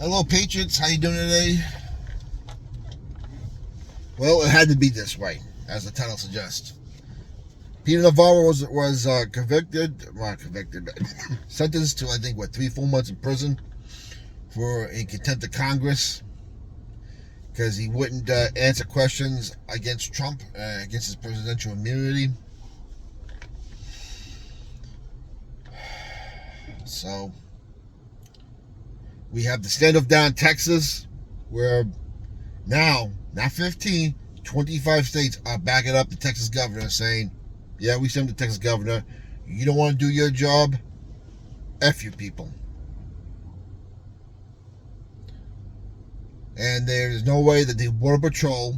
Hello, Patriots. How you doing today? Well, it had to be this way, as the title suggests. Peter Navarro was sentenced to, I think, 3-4 months in prison for in contempt of Congress because he wouldn't answer questions against Trump, against his presidential immunity. So we have the standoff down in Texas, where now, not 15, 25 states are backing up the Texas governor, saying, yeah, we sent the Texas governor. You don't want to do your job? F you people. And there's no way that the Border Patrol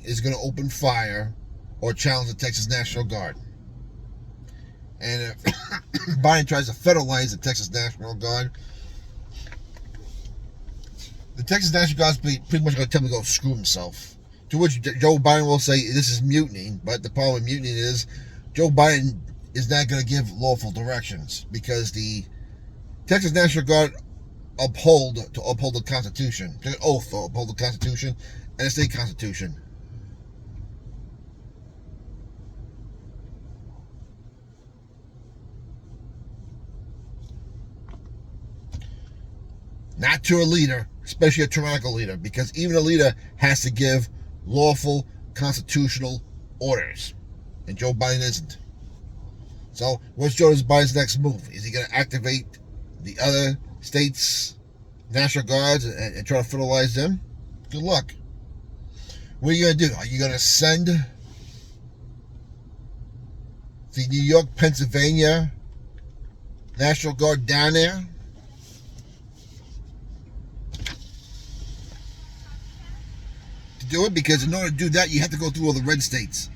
is going to open fire or challenge the Texas National Guard. And if Biden tries to federalize the Texas National Guard, the Texas National Guard is pretty much going to tell him to go screw himself. To which Joe Biden will say this is mutiny. But the problem with mutiny is Joe Biden is not going to give lawful directions because the Texas National Guard uphold the Constitution. Take an oath to uphold the Constitution and the state constitution. Not to a leader, especially a tyrannical leader, because even a leader has to give lawful constitutional orders. And Joe Biden isn't. So what's Joe Biden's next move? Is he going to activate the other states' National Guards and try to federalize them? Good luck. What are you going to do? Are you going to send the New York, Pennsylvania National Guard down there? Do it, because in order to do that you have to go through all the red states,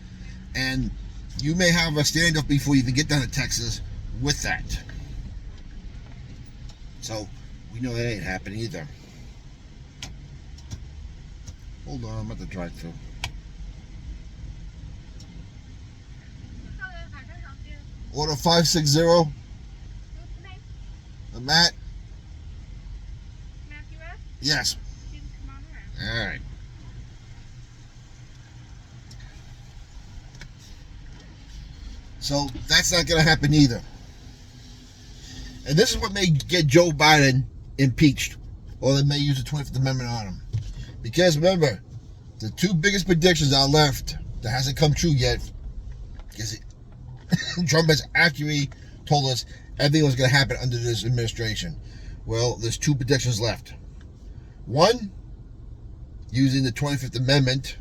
and you may have a standoff before you even get down to Texas with that. So we know that ain't happening either. Hold on, I'm at the drive-thru. Order 560. Matt? Yes. All right. So that's not going to happen either. And this is what may get Joe Biden impeached, or they may use the 25th Amendment on him. Because remember, the two biggest predictions are left that hasn't come true yet, because Trump has accurately told us everything was going to happen under this administration. Well, there's two predictions left. One, using the 25th Amendment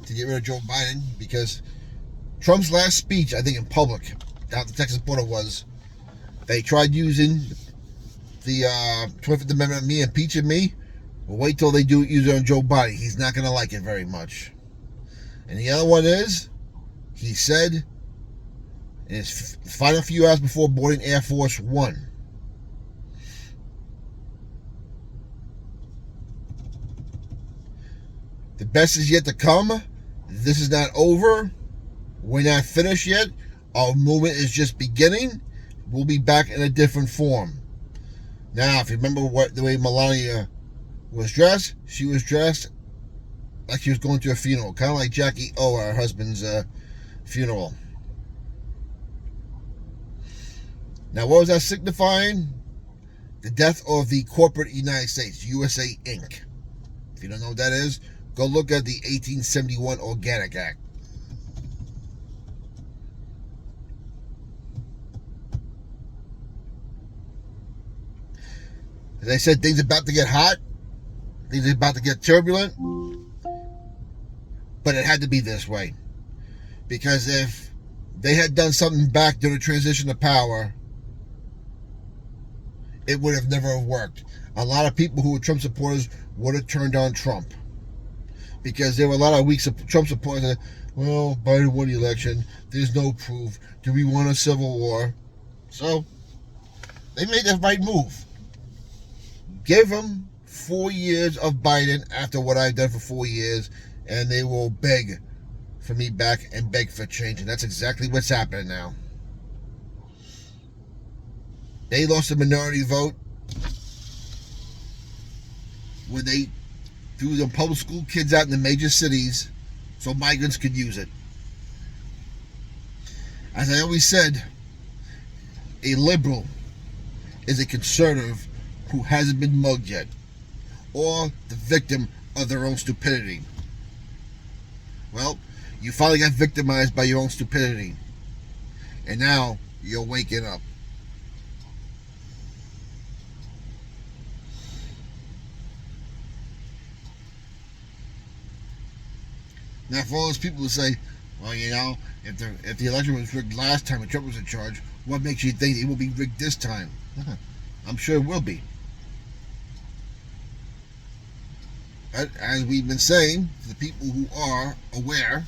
to get rid of Joe Biden, because Trump's last speech, I think in public, down at the Texas border, was they tried using the 25th Amendment on me, impeaching me. Well, wait till they use it on Joe Biden. He's not going to like it very much. And the other one is, he said in his final few hours before boarding Air Force One, the best is yet to come. This is not over. We're not finished yet. Our movement is just beginning. We'll be back in a different form. Now, if you remember the way Melania was dressed, she was dressed like she was going to a funeral. Kind of like Jackie O, her husband's funeral. Now, what was that signifying? The death of the corporate United States, USA Inc. If you don't know what that is, go look at the 1871 Organic Act. As I said, things are about to get hot. Things are about to get turbulent. But it had to be this way. Because if they had done something back during the transition of power, it would have never worked. A lot of people who were Trump supporters would have turned on Trump. Because there were a lot of weak Trump supporters that, well, Biden won the election. There's no proof. Do we want a civil war? So, they made the right move. Give them 4 years of Biden after what I've done for 4 years, and they will beg for me back and beg for change. And that's exactly what's happening now. They lost the minority vote. when they threw the public school kids out in the major cities so migrants could use it. As I always said, a liberal is a conservative who hasn't been mugged yet, or the victim of their own stupidity. Well, you finally got victimized by your own stupidity, and now you're waking up. Now, for all those people who say, well, you know, if the election was rigged last time and Trump was in charge, what makes you think it will be rigged this time? I'm sure it will be. But as we've been saying, for the people who are aware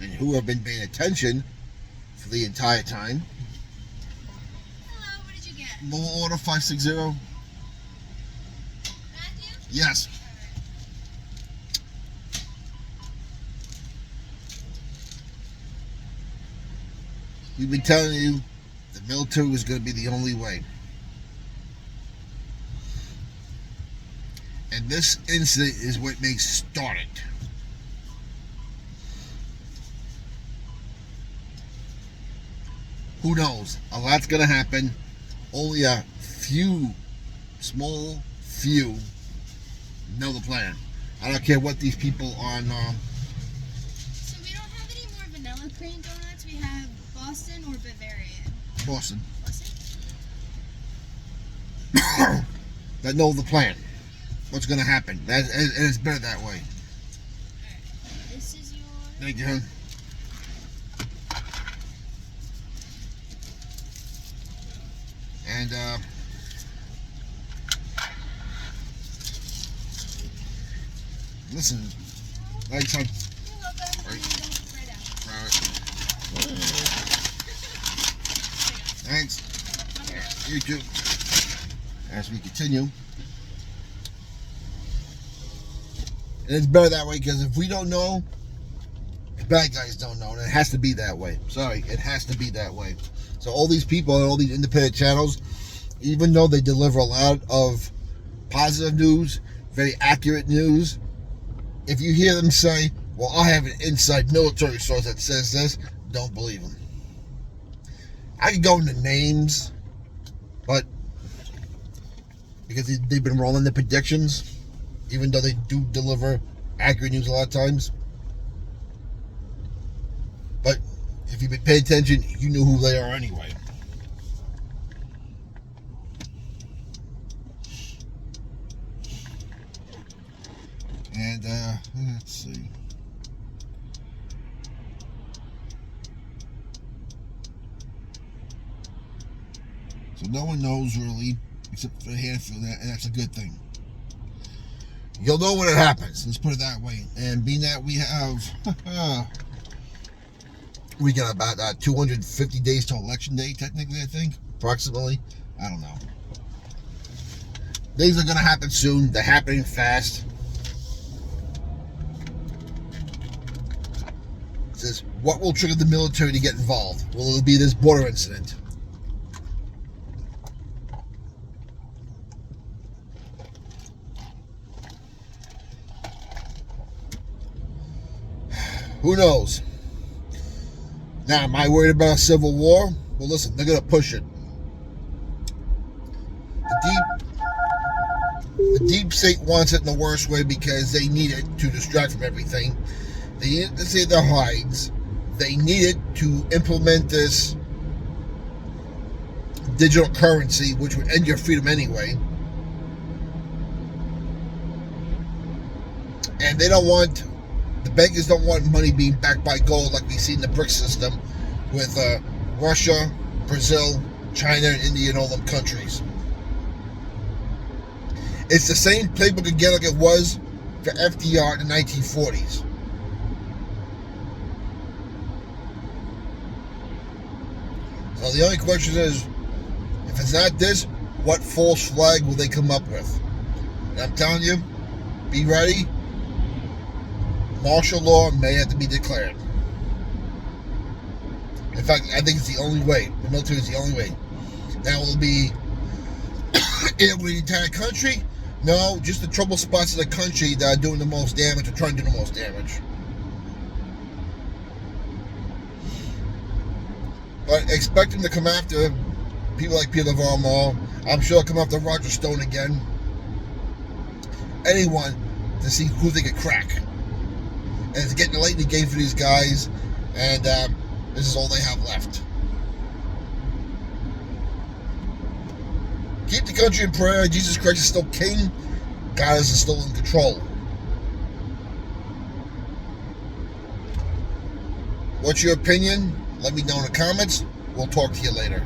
and who have been paying attention for the entire time. Hello, what did you get? Lower order 560. Matthew? Yes. We've been telling you the military was going to be the only way. And this incident is what makes start it. Who knows? A lot's going to happen. Only a small few know the plan. I don't care what these people on... So we don't have any more vanilla cream donuts. We have Boston or Bavarian. Boston. Boston? That know the plan. What's going to happen. And it's better that way. Alright. This is yours. Thank you, hon. And, listen. Thanks, hon. You're welcome. Right. Right out. Alright. Thanks. You too. As we continue. And it's better that way because if we don't know, the bad guys don't know. And it has to be that way. Sorry, it has to be that way. So all these people and all these independent channels, even though they deliver a lot of positive news, very accurate news, if you hear them say, well, I have an inside military source that says this, don't believe them. I could go into names, but because they've been wrong in the predictions, even though they do deliver accurate news a lot of times. But if you've been paying attention, you knew who they are anyway. And, let's see. So no one knows really, except for a handful, and that's a good thing. You'll know when it happens. Let's put it that way. And being that we have, we got about 250 days to election day, technically, I think, approximately. I don't know. Things are going to happen soon. They're happening fast. It says, what will trigger the military to get involved? Will it be this border incident? Who knows? Now, am I worried about a civil war? Well, listen, they're going to push it. The deep state wants it in the worst way because they need it to distract from everything. They need it to save their hides. They need it to implement this digital currency, which would end your freedom anyway. And they don't want... The bankers don't want money being backed by gold like we see in the BRICS system with Russia, Brazil, China, and India and all them countries. It's the same playbook again like it was for FDR in the 1940s. So the only question is, if it's not this, what false flag will they come up with? And I'm telling you, be ready. Martial law may have to be declared. In fact, I think it's the only way. The military is the only way. Now, will it be in the entire country, No, just the trouble spots of the country that are doing the most damage, or trying to do the most damage. But expect him to come after people like Peter Navarro. I'm sure he'll come after Roger Stone again. Anyone to see who they could crack. And it's getting late in the game for these guys, and this is all they have left. Keep the country in prayer. Jesus Christ is still king. God is still in control. What's your opinion? Let me know in the comments. We'll talk to you later.